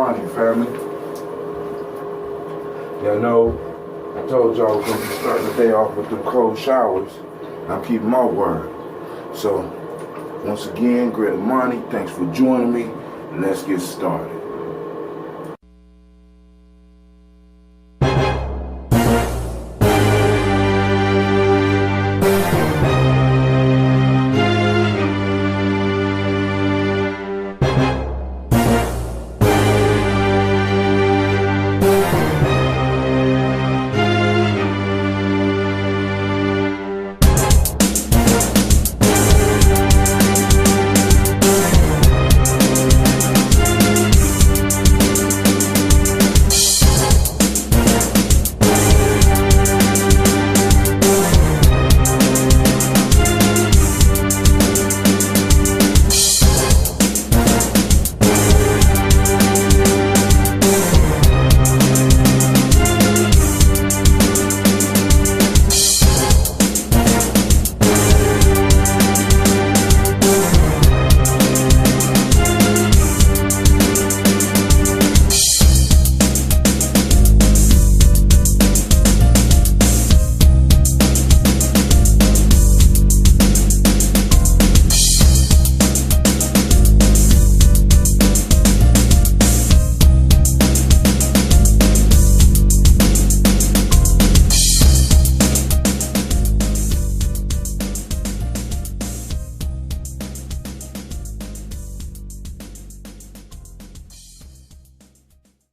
Gye-Nyame, family. Y'all know I told y'all I was going to be starting the day off with them cold showers. I'm keeping my word. So, once again, Gye-Nyame, thanks for joining me. Let's get started.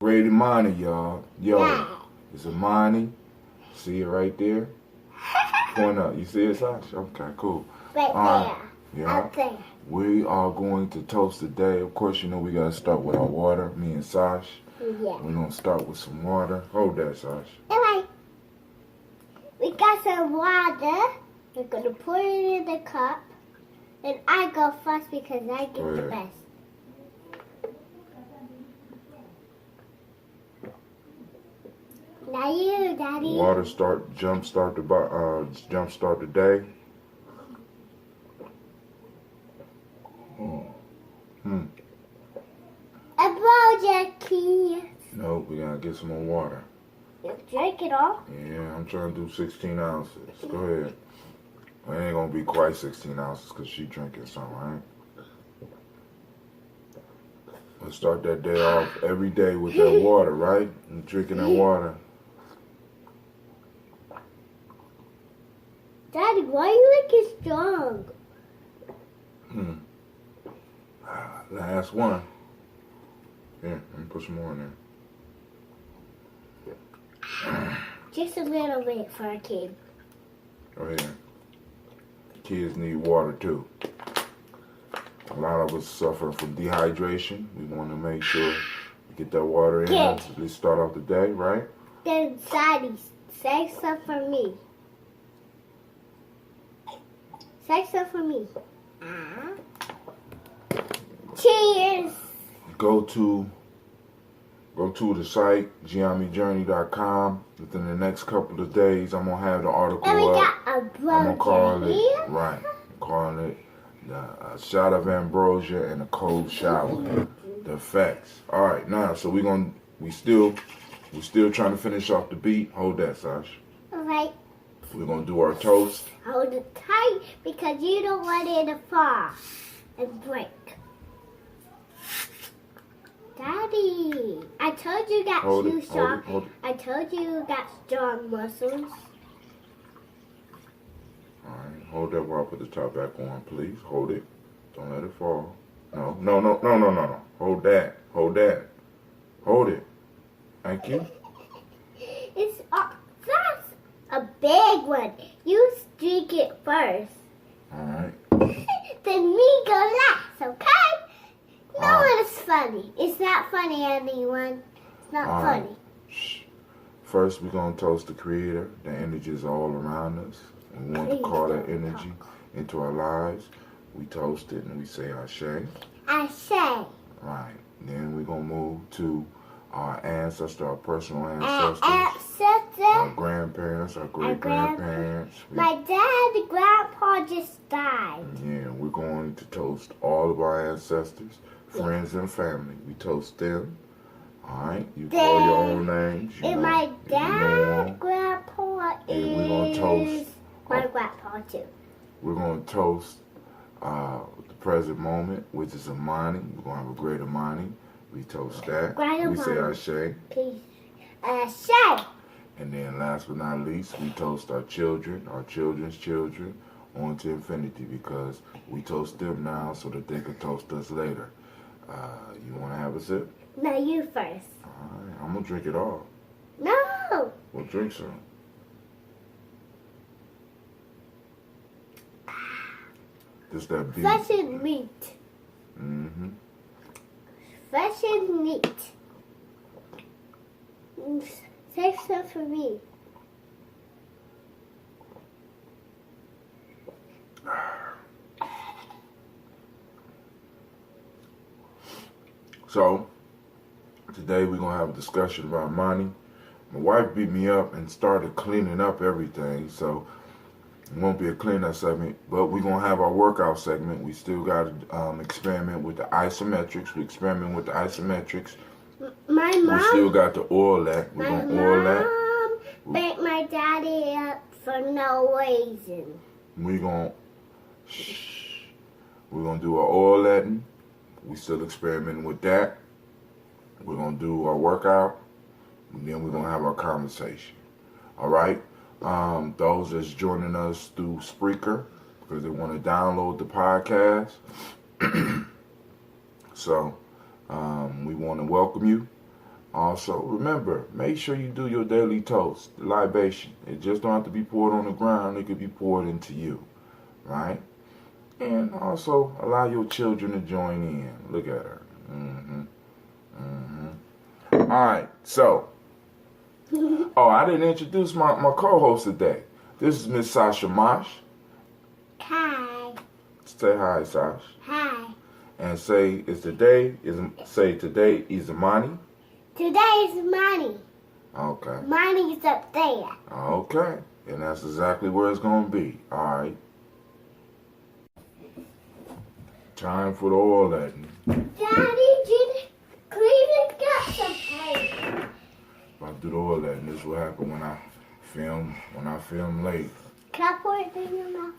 Gye-Nyame, y'all. Yo, it's a Money. See it right there? Point up. You see it, Sash? Okay, cool. Right there. Yeah. Okay. We are going to toast today. Of course, you know we got to start with our water. Me and Sash. Yeah. We're going to start with some water. Hold that, Sash. Alright. We got some water. We're going to pour it in the cup. And I go first because I get the best. Now you, Daddy. Water jumpstart the day. A blow, Jackie. Nope, we gotta get some more water. You drink it all. Yeah, I'm trying to do 16 ounces. Go ahead. Well, it ain't gonna be quite 16 ounces because she drinking some, right? Let's start that day off every day with that water, right? And drinking that water. Daddy, why you looking strong? Last one. Here, let me put some more in there. Just a little bit for a kid. Go ahead. Kids need water too. A lot of us suffer from dehydration. We want to make sure we get that water in us. Let's start off the day, right? Then, Daddy, say some for me. Say some for me. Cheers. Go to the site, GyeNyameJourney.com. Within the next couple of days, I'm going to have the article And we up. got a I'm going to call it, here. right, I'm calling it a shot of ambrosia and a cold shower. The effects. All right, now, so we still trying to finish off the beat. Hold that, Sash. All right. We're going to do our toast. Hold it tight because you don't want it to fall and break. Daddy, I told you got two strong. I told you got strong muscles. All right, hold that while I put the top back on, please. Hold it. Don't let it fall. No. Hold that. Hold it. Thank you. It's that's a big one. You drink it first. All right. Then me go last, okay? No, it's funny. It's not funny, anyone. It's not funny. Shh. First, we're going to toast the Creator. The energy is all around us. And we want to call that energy into our lives. We toast it and we say Ashe. Ashe. Right. Then we're going to move to our ancestor, our personal ancestors. Our grandparents, our great-grandparents. My dad and grandpa just died. Yeah, we're going to toast all of our ancestors, friends, and family. We toast them. Alright, you call your own names. And my dad, grandpa, and we're gonna toast my grandpa too. We're gonna toast the present moment, which is Amani. We're gonna have a great Amani. We toast that. Great we say Amani. Ashe. Peace. Ashe. And then last but not least, we toast our children, our children's children, on to infinity, because we toast them now so that they can toast us later. You want to have a sip? No, you first. All right, I'm going to drink it all. No. We'll drink some. Just that beef. Fresh and meat. Mm-hmm. Fresh and meat. Save some for me. So, today we're going to have a discussion about money. My wife beat me up and started cleaning up everything, so it won't be a cleanup segment, but we're going to have our workout segment. We still got to experiment with the isometrics. We experiment with the isometrics. My mom. We still got the oil that. We're going to oil that. My mom beat my daddy up for no reason. We're going to do our oil letting. We still experimenting with that. We're going to do our workout. And then we're going to have our conversation. All right? Those that's joining us through Spreaker, because they want to download the podcast. So, we want to welcome you. Also, remember, make sure you do your daily toast, the libation. It just don't have to be poured on the ground. It could be poured into you. Right? And also, allow your children to join in. Look at her. All right, so. Oh, I didn't introduce my co-host today. This is Miss Sasha Mosh. Hi. Say hi, Sasha. Hi. And say today is Amani. Today is money. Okay. Money is up there. Okay. And that's exactly where it's going to be. All right. Time for the oil letting. Daddy, Cleveland got some paper. If I do the oil letting, this will happen when I film late. Can I pour it in your mouth?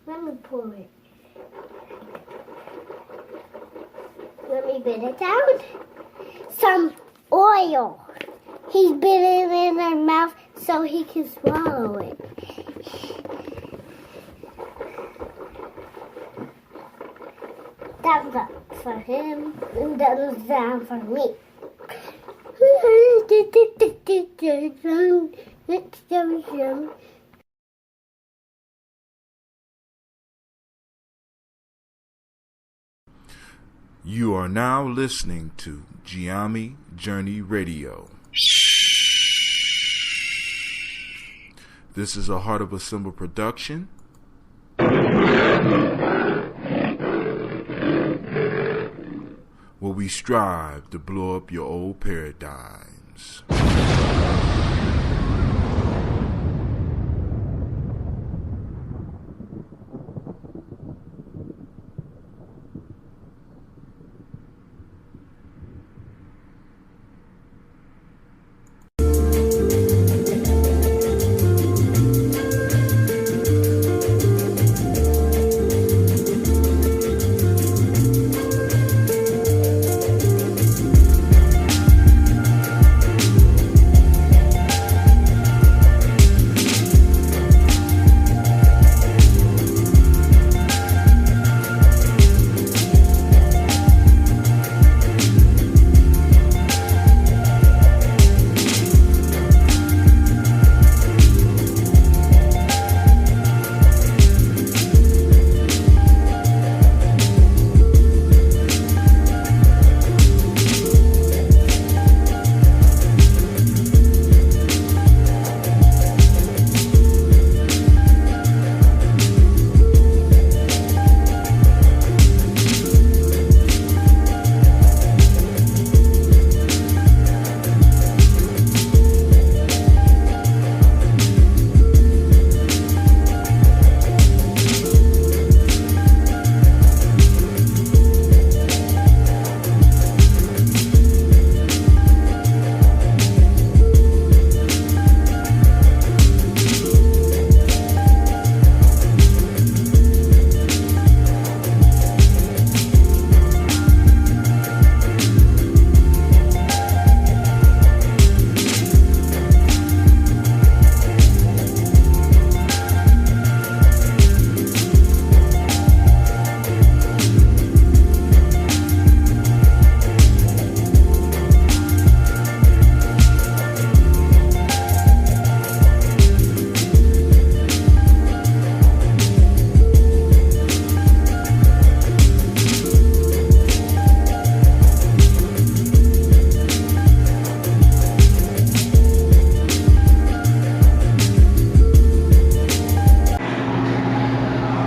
Let me pour it. Let me bend it down. Some oil. He's been it in her mouth so he can swallow it. Thumbs up for him and thumbs down for me. You are now listening to Gye-Nyame Journey Radio. This is a Heart of a Symbol production. Where we strive to blow up your old paradigms.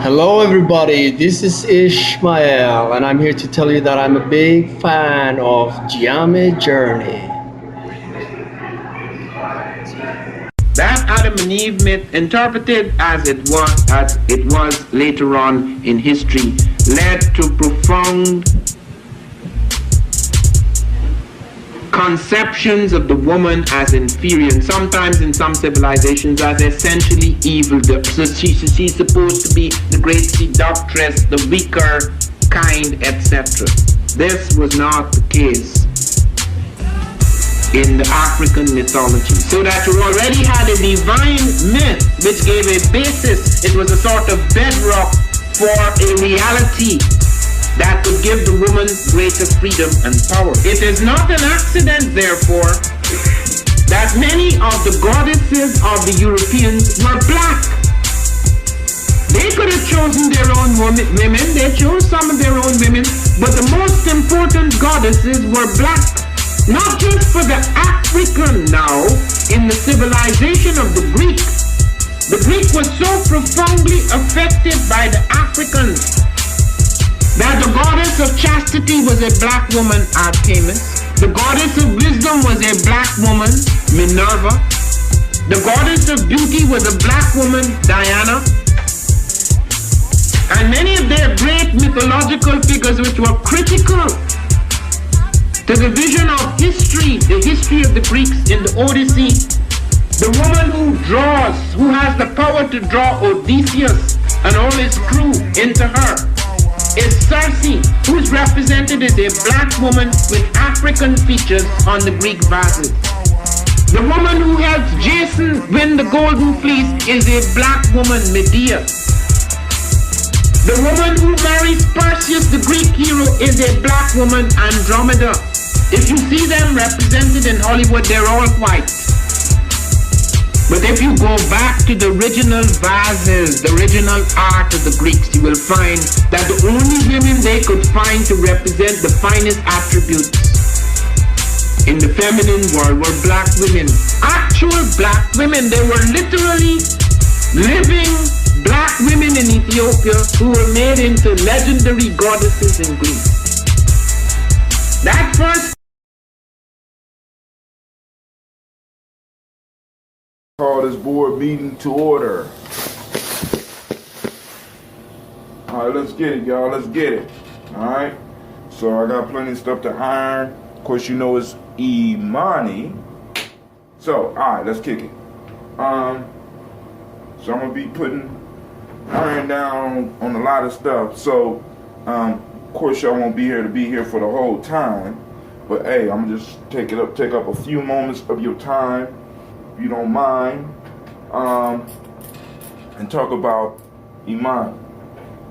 Hello, everybody. This is Ishmael, and I'm here to tell you that I'm a big fan of Gye-Nyame Journey. That Adam and Eve myth, interpreted as it was later on in history, led to profound conceptions of the woman as inferior, and sometimes in some civilizations as essentially evil. So she's supposed to be the great seductress, the weaker kind, etc. This was not the case in the African mythology. So that you already had a divine myth which gave a basis. It was a sort of bedrock for a reality that could give the woman greater freedom and power. It is not an accident, therefore, that many of the goddesses of the Europeans were black. They could have chosen their own women, they chose some of their own women, but the most important goddesses were black. Not just for the African now, in the civilization of the Greek. The Greek was so profoundly affected by the Africans that the goddess of chastity was a black woman, Artemis. The goddess of wisdom was a black woman, Minerva. The goddess of beauty was a black woman, Diana. And many of their great mythological figures which were critical to the vision of history, the history of the Greeks in the Odyssey. The woman who has the power to draw Odysseus and all his crew into her is Circe, who is represented as a black woman with African features on the Greek vases. The woman who helps Jason win the golden fleece is a black woman, Medea. The woman who marries Perseus, the Greek hero, is a black woman, Andromeda. If you see them represented in Hollywood, they're all white. But if you go back to the original vases, the original art of the Greeks, you will find that the only women they could find to represent the finest attributes in the feminine world were black women. Actual black women. They were literally living black women in Ethiopia who were made into legendary goddesses in Greece. That first call this board meeting to order. Alright, let's get it, y'all. Let's get it. Alright. So I got plenty of stuff to iron. Of course, you know it's Imani. So, alright, let's kick it. So I'm gonna be putting iron down on a lot of stuff. So, of course, y'all won't be here for the whole time. But hey, I'm gonna just take up a few moments of your time, if you don't mind, and talk about Iman.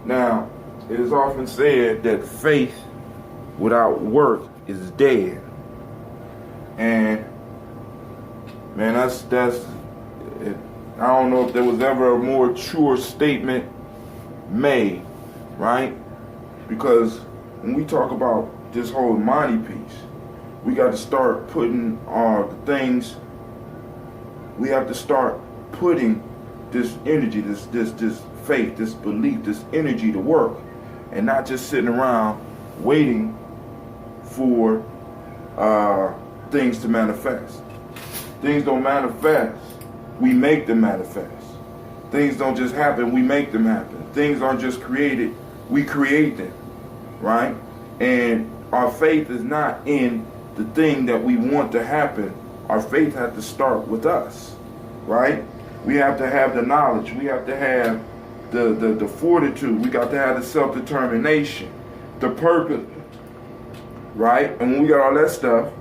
Now, it is often said that faith without work is dead. And man, that's it. I don't know if there was ever a more truer statement made, right? Because when we talk about this whole Imani piece, we got to start putting the things. We have to start putting this energy, this faith, this belief, this energy to work, and not just sitting around waiting for things to manifest. Things don't manifest. We make them manifest. Things don't just happen. We make them happen. Things aren't just created. We create them, right? And our faith is not in the thing that we want to happen. Our faith has to start with us, right? We have to have the knowledge. We have to have the fortitude. We got to have the self-determination, the purpose, right? And when we got all that stuff,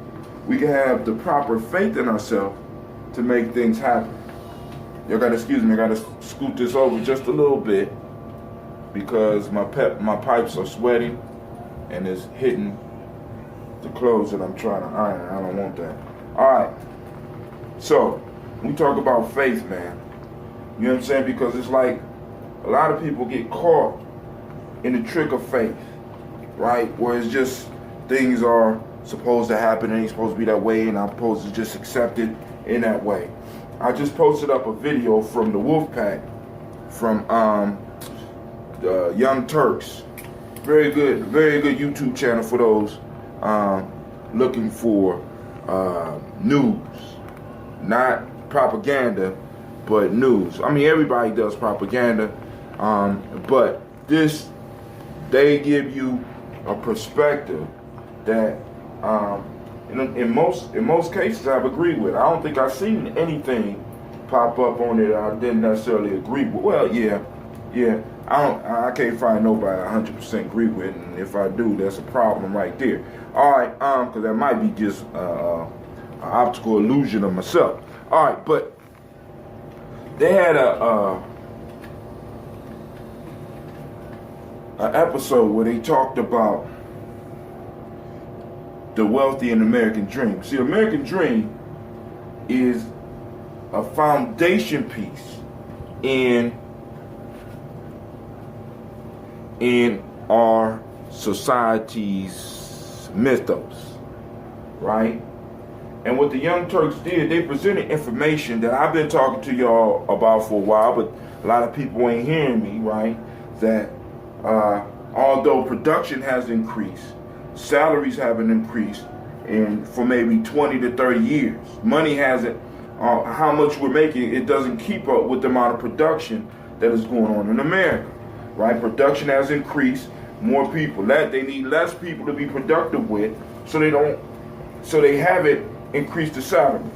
we can have the proper faith in ourselves to make things happen. Y'all gotta excuse me, I gotta scoot this over just a little bit because my pipes are sweaty and it's hitting the clothes that I'm trying to iron. I don't want that. Alright. So, we talk about faith, man. You know what I'm saying? Because it's like a lot of people get caught in the trick of faith, right? Where it's just things are supposed to happen and ain't supposed to be that way, and I'm supposed to just accept it in that way. I just posted up a video from the Wolf Pack from Young Turks. Very good YouTube channel for those looking for news, not propaganda, but news. I mean, everybody does propaganda, but they give you a perspective that in most cases I've agreed with. I don't think I've seen anything pop up on it I didn't necessarily agree with. Well, yeah. I can't find nobody I 100% agree with, and if I do, that's a problem right there. All right, because that might be just an optical illusion of myself. All right, but they had an episode where they talked about the wealthy and American dream. See, the American dream is a foundation piece in our society's mythos, right? And what the Young Turks did, they presented information that I've been talking to y'all about for a while, but a lot of people ain't hearing me, right? That although production has increased, salaries haven't increased for maybe 20 to 30 years. Money hasn't, how much we're making, it doesn't keep up with the amount of production that is going on in America, right? Production has increased, more people, they need less people to be productive with, so they haven't increased the salaries.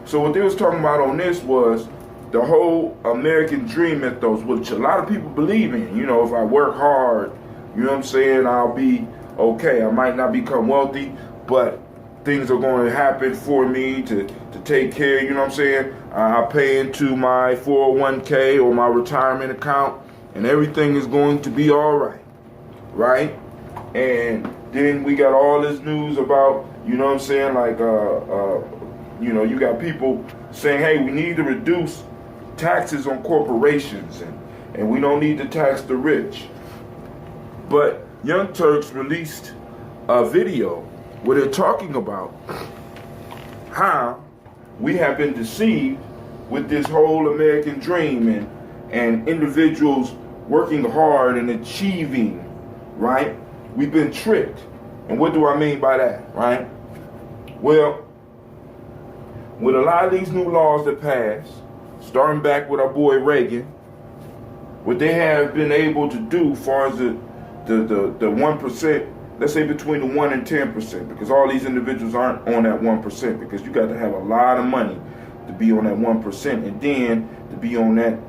So what they was talking about on this was the whole American dream mythos, which a lot of people believe in. You know, if I work hard, you know what I'm saying, I'll be okay. I might not become wealthy, but things are going to happen for me to take care, you know what I'm saying? I pay into my 401k or my retirement account, and everything is going to be all right, right? And then we got all this news about, you know what I'm saying, like, you know, you got people saying, hey, we need to reduce taxes on corporations, and we don't need to tax the rich. But Young Turks released a video where they're talking about how we have been deceived with this whole American dream and individuals working hard and achieving, right? We've been tricked. And what do I mean by that, right? Well, with a lot of these new laws that passed, starting back with our boy Reagan, what they have been able to do as far as the 1%, let's say between the 1 and 10%, because all these individuals aren't on that 1%, because you got to have a lot of money to be on that 1%, and then to be on that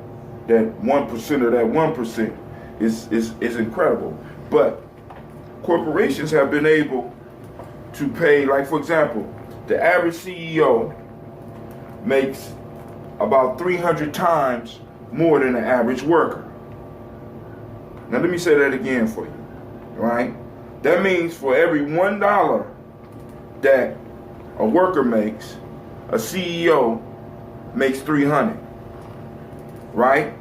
1% of that 1% is incredible. But corporations have been able to pay, like for example, the average CEO makes about 300 times more than the average worker. Now let me say that again for you, right? That means for every $1 that a worker makes, a CEO makes 300, right?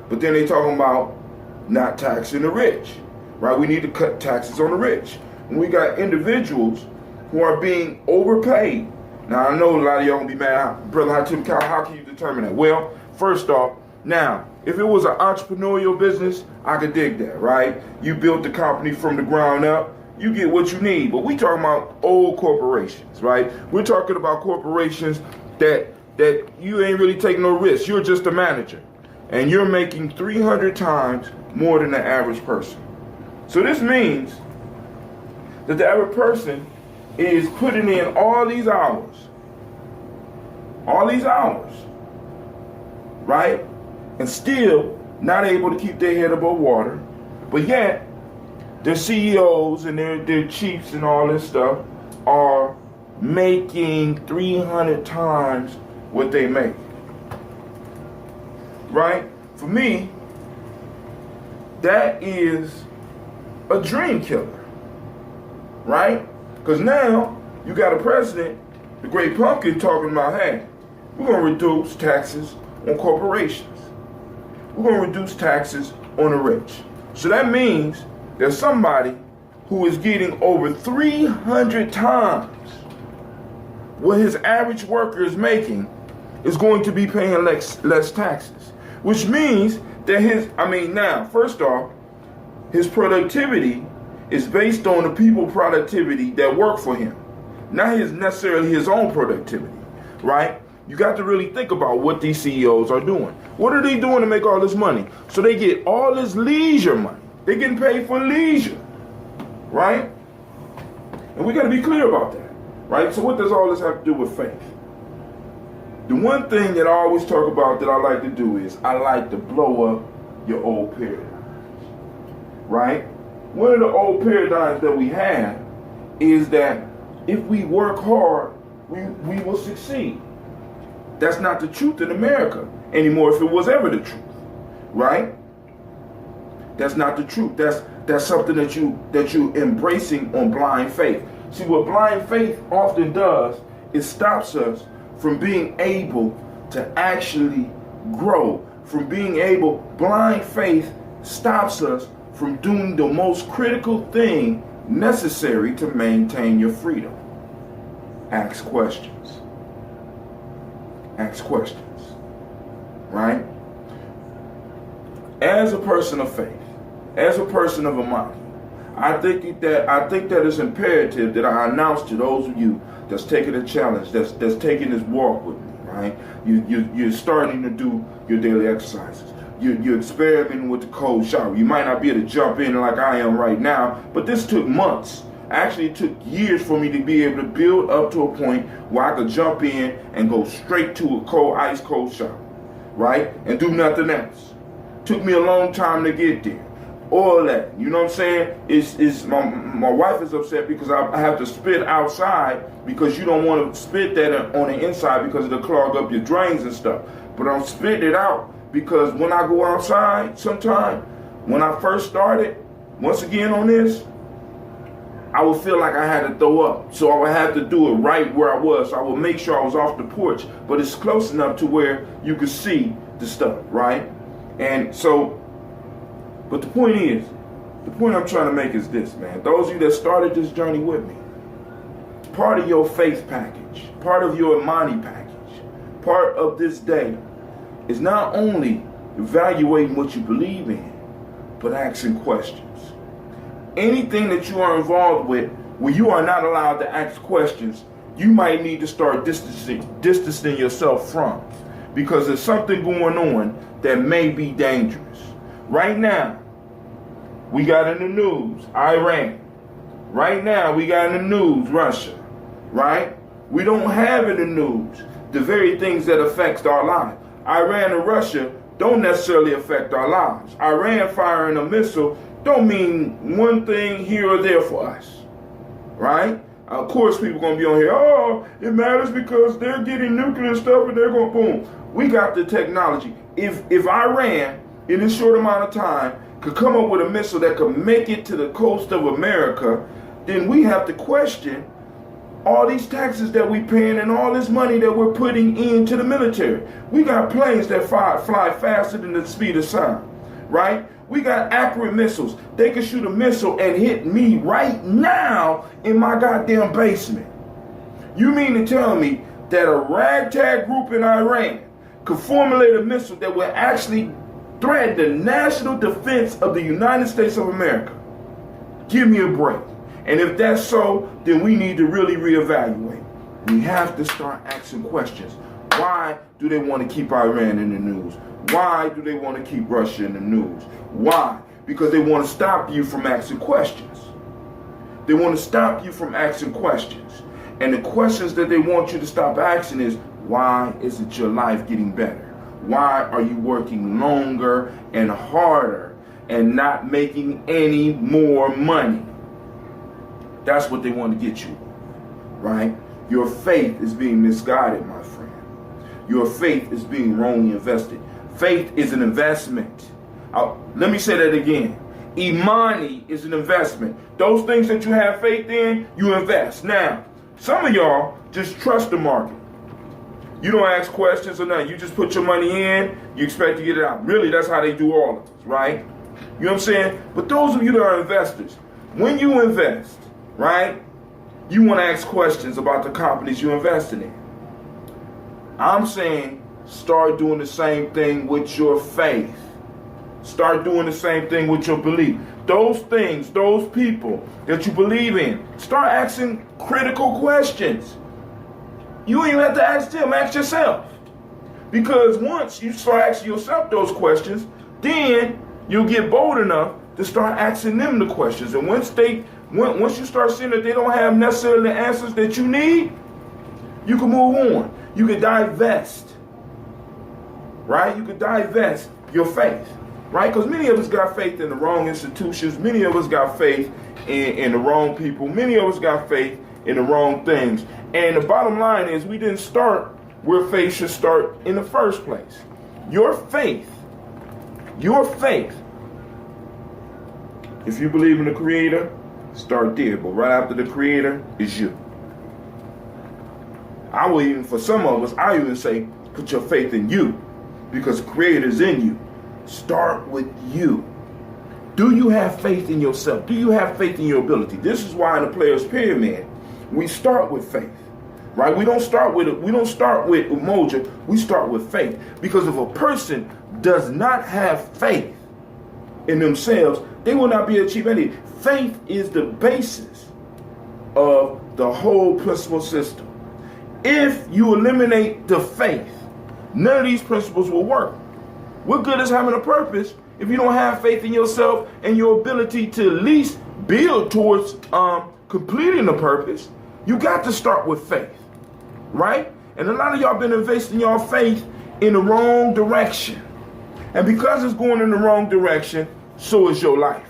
But then they talking about not taxing the rich, right? We need to cut taxes on the rich. And we got individuals who are being overpaid. Now I know a lot of y'all gonna be mad, brother, how can you determine that? Well, first off, now, if it was an entrepreneurial business, I could dig that, right? You built the company from the ground up, you get what you need. But we talking about old corporations, right? We're talking about corporations that you ain't really taking no risk. You're just a manager, and you're making 300 times more than the average person. So this means that the average person is putting in all these hours, right? And still not able to keep their head above water, but yet their CEOs and their chiefs and all this stuff are making 300 times what they make, right? For me, that is a dream killer, right? Because now you got a president, the great pumpkin, talking about, hey, we're going to reduce taxes on corporations. We're going to reduce taxes on the rich. So that means there's somebody who is getting over 300 times what his average worker is making is going to be paying less taxes. Which means that now, first off, his productivity is based on the people productivity that work for him, not necessarily his own productivity, right? You got to really think about what these CEOs are doing. What are they doing to make all this money? So they get all this leisure money. They're getting paid for leisure, right? And we got to be clear about that, right? So what does all this have to do with faith? The one thing that I always talk about that I like to do is I like to blow up your old paradigms, right? One of the old paradigms that we have is that if we work hard, we will succeed. That's not the truth in America anymore, if it was ever the truth, right? That's not the truth. That's something that you embracing on blind faith. See, what blind faith often does is stops us from being able to actually grow. From being able, blind faith stops us from doing the most critical thing necessary to maintain your freedom. Ask questions. Ask questions. Right? As a person of faith, as a person of a mind, I think that it's imperative that I announce to those of you that's taking a challenge, that's taking this walk with me, right? You're starting to do your daily exercises. You're experimenting with the cold shower. You might not be able to jump in like I am right now, but this took months. Actually, it took years for me to be able to build up to a point where I could jump in and go straight to a ice cold shower, right? And do nothing else. Took me a long time to get there. All that, you know what I'm saying? Is my wife is upset because I have to spit outside because you don't want to spit that on the inside because it'll clog up your drains and stuff. But I'm spitting it out because when I go outside sometime, when I first started, once again on this, I would feel like I had to throw up. So I would have to do it right where I was. So I would make sure I was off the porch, but it's close enough to where you could see the stuff, right? And so, but the point I'm trying to make is this, man. Those of you that started this journey with me, part of your faith package, part of your Imani package, part of this day is not only evaluating what you believe in, but asking questions. Anything that you are involved with where you are not allowed to ask questions, you might need to start distancing yourself from, because there's something going on that may be dangerous. Right now, we got in the news Iran. Right now, we got in the news Russia. Right? We don't have in the news the very things that affect our lives. Iran and Russia don't necessarily affect our lives. Iran firing a missile don't mean one thing here or there for us. Right? Of course, people going to be on here, oh, it matters because they're getting nuclear stuff and they're going boom. We got the technology. If Iran, in this short amount of time, could come up with a missile that could make it to the coast of America, then we have to question all these taxes that we paying and all this money that we're putting into the military. We got planes that fly faster than the speed of sound, right? We got accurate missiles. They can shoot a missile and hit me right now in my goddamn basement. You mean to tell me that a ragtag group in Iran could formulate a missile that would actually threaten the national defense of the United States of America? Give me a break. And if that's so, then we need to really reevaluate. We have to start asking questions. Why do they want to keep Iran in the news? Why do they want to keep Russia in the news? Why? Because they want to stop you from asking questions. They want to stop you from asking questions. And the questions that they want you to stop asking is, why isn't your life getting better? Why are you working longer and harder and not making any more money? That's what they want to get you, right? Your faith is being misguided, my friend. Your faith is being wrongly invested. Faith is an investment. Let me say that again. Imani is an investment. Those things that you have faith in, you invest. Now, some of y'all just trust the market. You don't ask questions or nothing. You just put your money in, you expect to get it out. Really, that's how they do all of this, right? You know what I'm saying? But those of you that are investors, when you invest, right, you want to ask questions about the companies you're investing in. I'm saying start doing the same thing with your faith. start doing the same thing with your belief. Those things, those people that you believe in, start asking critical questions. You ain't have to ask them, ask yourself. Because once you start asking yourself those questions, then you'll get bold enough to start asking them the questions. And once you start seeing that they don't have necessarily the answers that you need, you can move on. You can divest. Right? You can divest your faith. Right? Because many of us got faith in the wrong institutions. Many of us got faith in the wrong people. Many of us got faith in the wrong things. And the bottom line is we didn't start where faith should start in the first place. Your faith, if you believe in the Creator, start there. But right after the Creator is you. I will even, for some of us, I even say, put your faith in you. Because the Creator is in you. Start with you. Do you have faith in yourself? Do you have faith in your ability? This is why in the Player's Pyramid, we start with faith. Right? We don't start with umoja, we start with faith. Because if a person does not have faith in themselves, they will not be able to achieve anything. Faith is the basis of the whole principle system. If you eliminate the faith, none of these principles will work. What good is having a purpose if you don't have faith in yourself and your ability to at least build towards completing the purpose? You got to start with faith, right? And a lot of y'all been investing your faith in the wrong direction. And because it's going in the wrong direction, so is your life.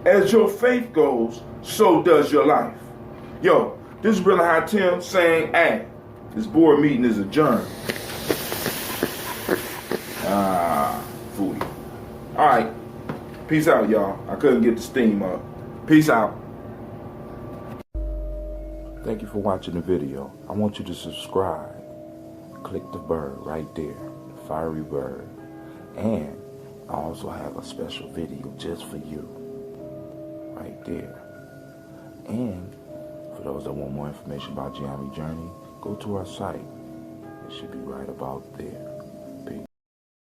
As your faith goes, so does your life. Yo, this is Brother High Tim saying, hey, this board meeting is adjourned. Foodie. All right. Peace out, y'all. I couldn't get the steam up. Peace out. Thank you for watching the video. I want you to subscribe. Click the bird right there, the fiery bird. And I also have a special video just for you, right there. And for those that want more information about Gye-Nyame Journey, go to our site. It should be right about there.